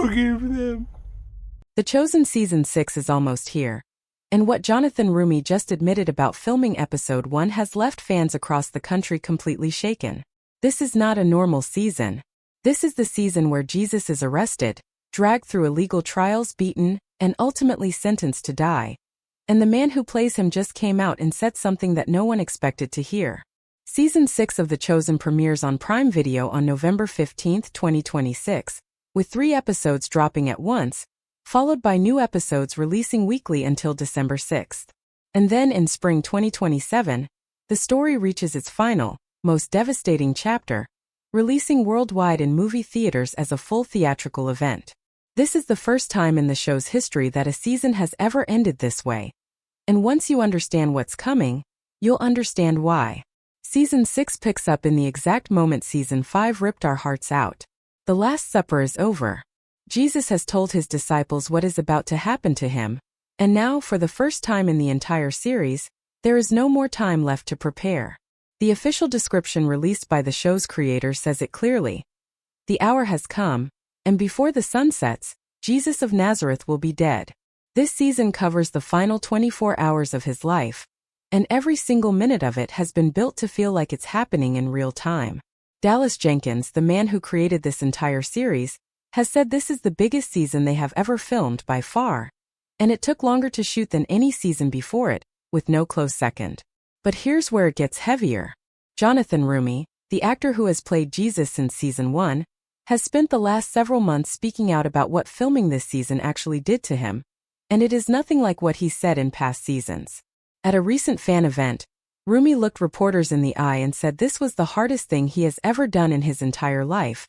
Forgive them. The Chosen Season 6 is almost here, and what Jonathan Roumie just admitted about filming Episode 1 has left fans across the country completely shaken. This is not a normal season. This is the season where Jesus is arrested, dragged through illegal trials, beaten, and ultimately sentenced to die. And the man who plays him just came out and said something that no one expected to hear. Season 6 of The Chosen premieres on Prime Video on November 15, 2026, with 3 episodes dropping at once, followed by new episodes releasing weekly until December 6th. And then in spring 2027, the story reaches its final, most devastating chapter, releasing worldwide in movie theaters as a full theatrical event. This is the first time in the show's history that a season has ever ended this way. And once you understand what's coming, you'll understand why. Season 6 picks up in the exact moment Season 5 ripped our hearts out. The Last Supper is over. Jesus has told his disciples what is about to happen to him, and now, for the first time in the entire series, there is no more time left to prepare. The official description released by the show's creator says it clearly. The hour has come, and before the sun sets, Jesus of Nazareth will be dead. This season covers the final 24 hours of his life, and every single minute of it has been built to feel like it's happening in real time. Dallas Jenkins, the man who created this entire series, has said this is the biggest season they have ever filmed by far, and it took longer to shoot than any season before it, with no close second. But here's where it gets heavier. Jonathan Roumie, the actor who has played Jesus since Season 1, has spent the last several months speaking out about what filming this season actually did to him, and it is nothing like what he said in past seasons. At a recent fan event, Roumie looked reporters in the eye and said this was the hardest thing he has ever done in his entire life,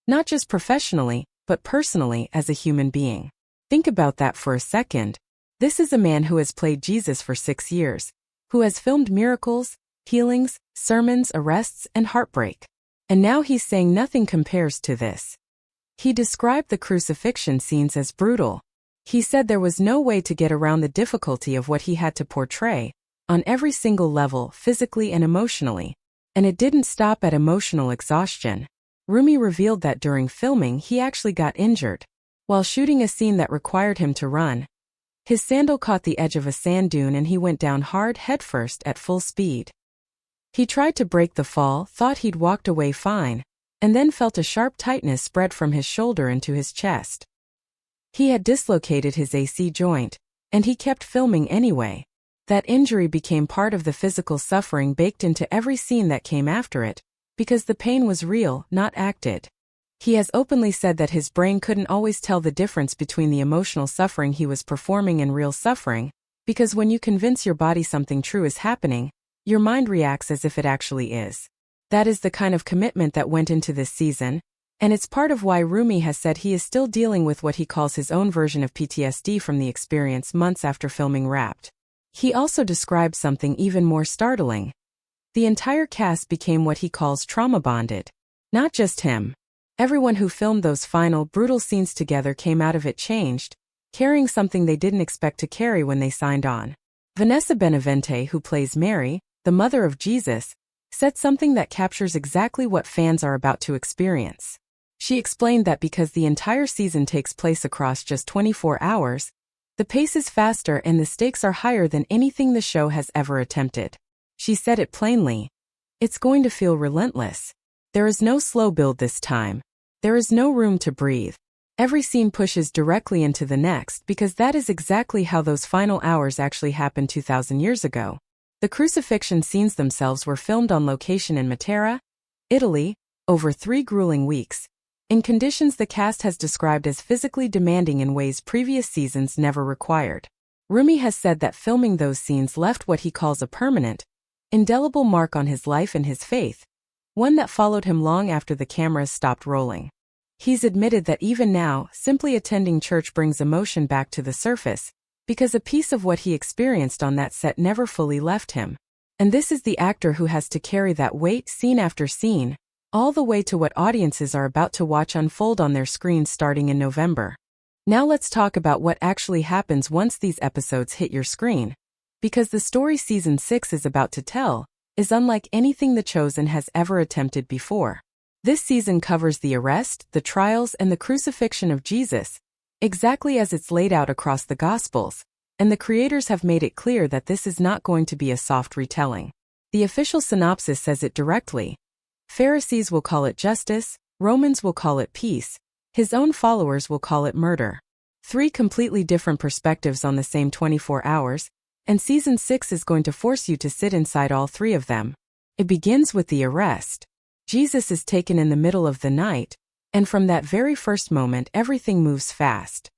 not just professionally, but personally as a human being. Think about that for a second. This is a man who has played Jesus for 6 years, who has filmed miracles, healings, sermons, arrests, and heartbreak. And now he's saying nothing compares to this. He described the crucifixion scenes as brutal. He said there was no way to get around the difficulty of what he had to portray, on every single level, physically and emotionally. And it didn't stop at emotional exhaustion. Roumie revealed that during filming he actually got injured. While shooting a scene that required him to run, his sandal caught the edge of a sand dune and he went down hard headfirst at full speed. He tried to break the fall, thought he'd walked away fine, and then felt a sharp tightness spread from his shoulder into his chest. He had dislocated his AC joint, and he kept filming anyway. That injury became part of the physical suffering baked into every scene that came after it, because the pain was real, not acted. He has openly said that his brain couldn't always tell the difference between the emotional suffering he was performing and real suffering, because when you convince your body something true is happening, your mind reacts as if it actually is. That is the kind of commitment that went into this season, and it's part of why Roumie has said he is still dealing with what he calls his own version of PTSD from the experience months after filming Wrapped. He also described something even more startling. The entire cast became what he calls trauma-bonded. Not just him. Everyone who filmed those final, brutal scenes together came out of it changed, carrying something they didn't expect to carry when they signed on. Vanessa Benavente, who plays Mary, the mother of Jesus, said something that captures exactly what fans are about to experience. She explained that because the entire season takes place across just 24 hours, the pace is faster and the stakes are higher than anything the show has ever attempted. She said it plainly. It's going to feel relentless. There is no slow build this time. There is no room to breathe. Every scene pushes directly into the next because that is exactly how those final hours actually happened 2,000 years ago. The crucifixion scenes themselves were filmed on location in Matera, Italy, over 3 grueling weeks, in conditions the cast has described as physically demanding in ways previous seasons never required. Roumie has said that filming those scenes left what he calls a permanent, indelible mark on his life and his faith, one that followed him long after the cameras stopped rolling. He's admitted that even now, simply attending church brings emotion back to the surface, because a piece of what he experienced on that set never fully left him. And this is the actor who has to carry that weight scene after scene, all the way to what audiences are about to watch unfold on their screens starting in November. Now let's talk about what actually happens once these episodes hit your screen. Because the story Season 6 is about to tell is unlike anything The Chosen has ever attempted before. This season covers the arrest, the trials, and the crucifixion of Jesus, exactly as it's laid out across the Gospels, and the creators have made it clear that this is not going to be a soft retelling. The official synopsis says it directly. Pharisees will call it justice, Romans will call it peace, his own followers will call it murder. 3 completely different perspectives on the same 24 hours, and Season 6 is going to force you to sit inside all 3 of them. It begins with the arrest. Jesus is taken in the middle of the night, and from that very first moment everything moves fast.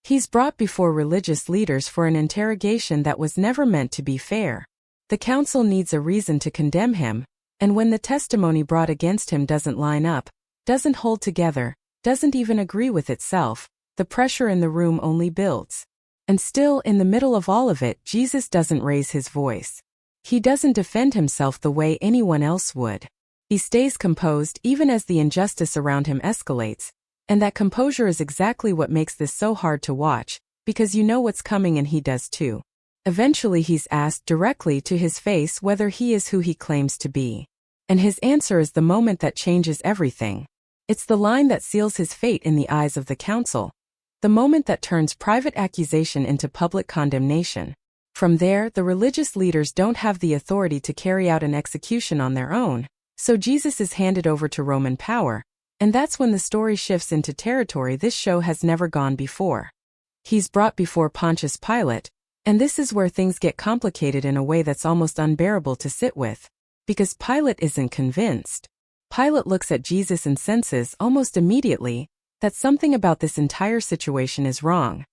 He's brought before religious leaders for an interrogation that was never meant to be fair. The council needs a reason to condemn him, and when the testimony brought against him doesn't line up, doesn't hold together, doesn't even agree with itself, the pressure in the room only builds. And still, in the middle of all of it, Jesus doesn't raise his voice. He doesn't defend himself the way anyone else would. He stays composed even as the injustice around him escalates, and that composure is exactly what makes this so hard to watch, because you know what's coming and he does too. Eventually he's asked directly to his face whether he is who he claims to be. And his answer is the moment that changes everything. It's the line that seals his fate in the eyes of the council. The moment that turns private accusation into public condemnation. From there, the religious leaders don't have the authority to carry out an execution on their own, so Jesus is handed over to Roman power, and that's when the story shifts into territory this show has never gone before. He's brought before Pontius Pilate, and this is where things get complicated in a way that's almost unbearable to sit with, because Pilate isn't convinced. Pilate looks at Jesus and senses almost immediately that something about this entire situation is wrong.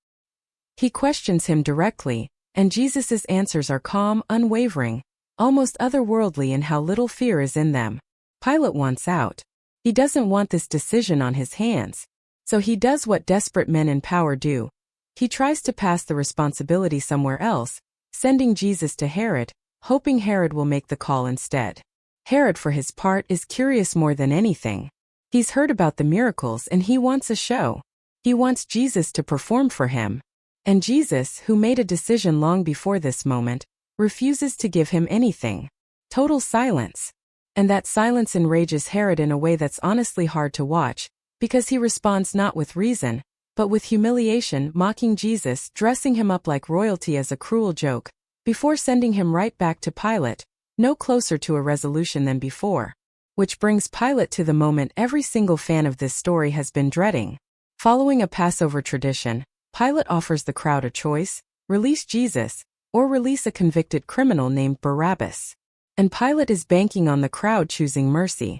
He questions him directly, and Jesus' answers are calm, unwavering, almost otherworldly in how little fear is in them. Pilate wants out. He doesn't want this decision on his hands. So he does what desperate men in power do. He tries to pass the responsibility somewhere else, sending Jesus to Herod, hoping Herod will make the call instead. Herod, for his part, is curious more than anything. He's heard about the miracles and he wants a show. He wants Jesus to perform for him. And Jesus, who made a decision long before this moment, refuses to give him anything. Total silence. And that silence enrages Herod in a way that's honestly hard to watch, because he responds not with reason, but with humiliation, mocking Jesus, dressing him up like royalty as a cruel joke, before sending him right back to Pilate, no closer to a resolution than before. Which brings Pilate to the moment every single fan of this story has been dreading. Following a Passover tradition, Pilate offers the crowd a choice: release Jesus, or release a convicted criminal named Barabbas. And Pilate is banking on the crowd choosing mercy.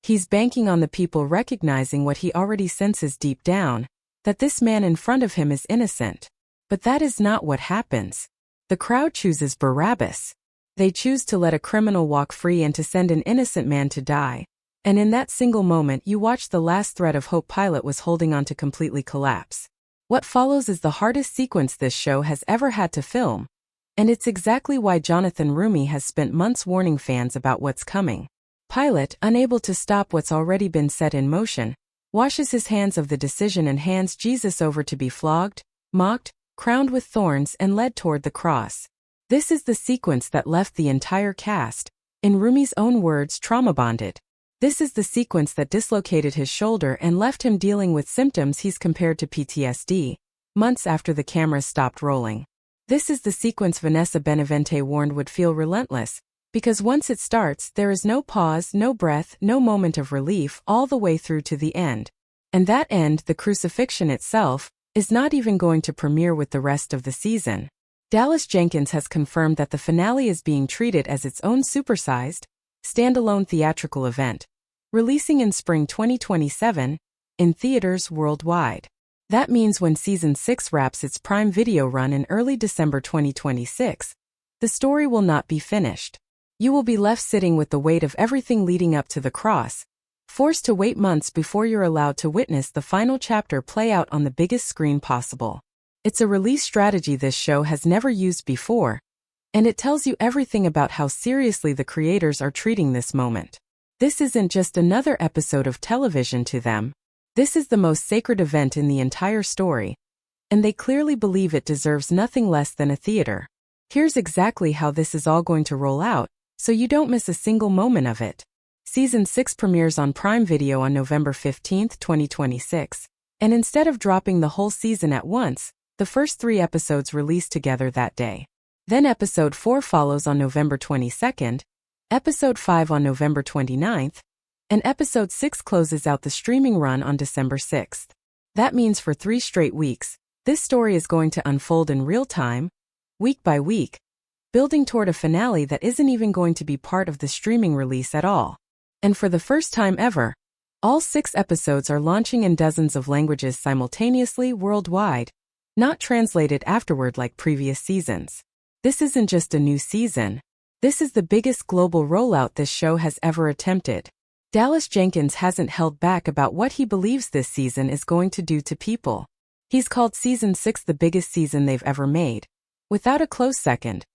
He's banking on the people recognizing what he already senses deep down, that this man in front of him is innocent. But that is not what happens. The crowd chooses Barabbas. They choose to let a criminal walk free and to send an innocent man to die. And in that single moment you watch the last thread of hope Pilate was holding on to completely collapse. What follows is the hardest sequence this show has ever had to film. And it's exactly why Jonathan Roumie has spent months warning fans about what's coming. Pilate, unable to stop what's already been set in motion, washes his hands of the decision and hands Jesus over to be flogged, mocked, crowned with thorns and led toward the cross. This is the sequence that left the entire cast, in Roumie's own words, trauma-bonded. This is the sequence that dislocated his shoulder and left him dealing with symptoms he's compared to PTSD, months after the cameras stopped rolling. This is the sequence Vanessa Benavente warned would feel relentless, because once it starts, there is no pause, no breath, no moment of relief, all the way through to the end. And that end, the crucifixion itself, is not even going to premiere with the rest of the season. Dallas Jenkins has confirmed that the finale is being treated as its own supersized, standalone theatrical event, releasing in spring 2027, in theaters worldwide. That means when Season 6 wraps its Prime Video run in early December 2026, the story will not be finished. You will be left sitting with the weight of everything leading up to the cross, forced to wait months before you're allowed to witness the final chapter play out on the biggest screen possible. It's a release strategy this show has never used before, and it tells you everything about how seriously the creators are treating this moment. This isn't just another episode of television to them. This is the most sacred event in the entire story, and they clearly believe it deserves nothing less than a theater. Here's exactly how this is all going to roll out, so you don't miss a single moment of it. Season 6 premieres on Prime Video on November 15, 2026. And instead of dropping the whole season at once, the first 3 episodes release together that day. Then Episode 4 follows on November 22nd, Episode 5 on November 29th, and Episode 6 closes out the streaming run on December 6th. That means for 3 straight weeks, this story is going to unfold in real time, week by week, building toward a finale that isn't even going to be part of the streaming release at all. And for the first time ever, all 6 episodes are launching in dozens of languages simultaneously worldwide, not translated afterward like previous seasons. This isn't just a new season. This is the biggest global rollout this show has ever attempted. Dallas Jenkins hasn't held back about what he believes this season is going to do to people. He's called Season 6 the biggest season they've ever made, without a close second.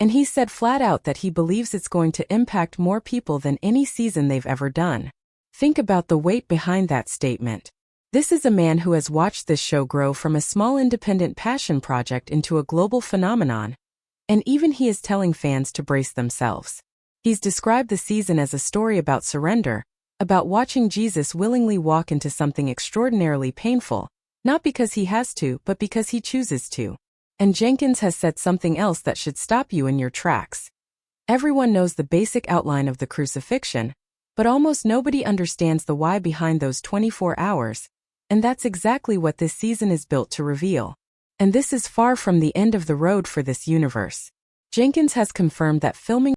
And he said flat out that he believes it's going to impact more people than any season they've ever done. Think about the weight behind that statement. This is a man who has watched this show grow from a small independent passion project into a global phenomenon. And even he is telling fans to brace themselves. He's described the season as a story about surrender, about watching Jesus willingly walk into something extraordinarily painful, not because he has to, but because he chooses to. And Jenkins has said something else that should stop you in your tracks. Everyone knows the basic outline of the crucifixion, but almost nobody understands the why behind those 24 hours, and that's exactly what this season is built to reveal. And this is far from the end of the road for this universe. Jenkins has confirmed that filming